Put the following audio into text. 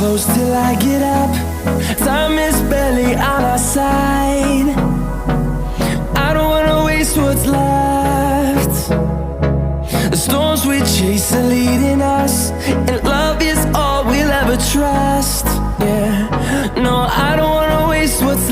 close till I get up. Time is barely on our side. I don't wanna waste what's left. The storms we chase are leading us, and love is all we'll ever trust. Yeah, no, I don't wanna waste what's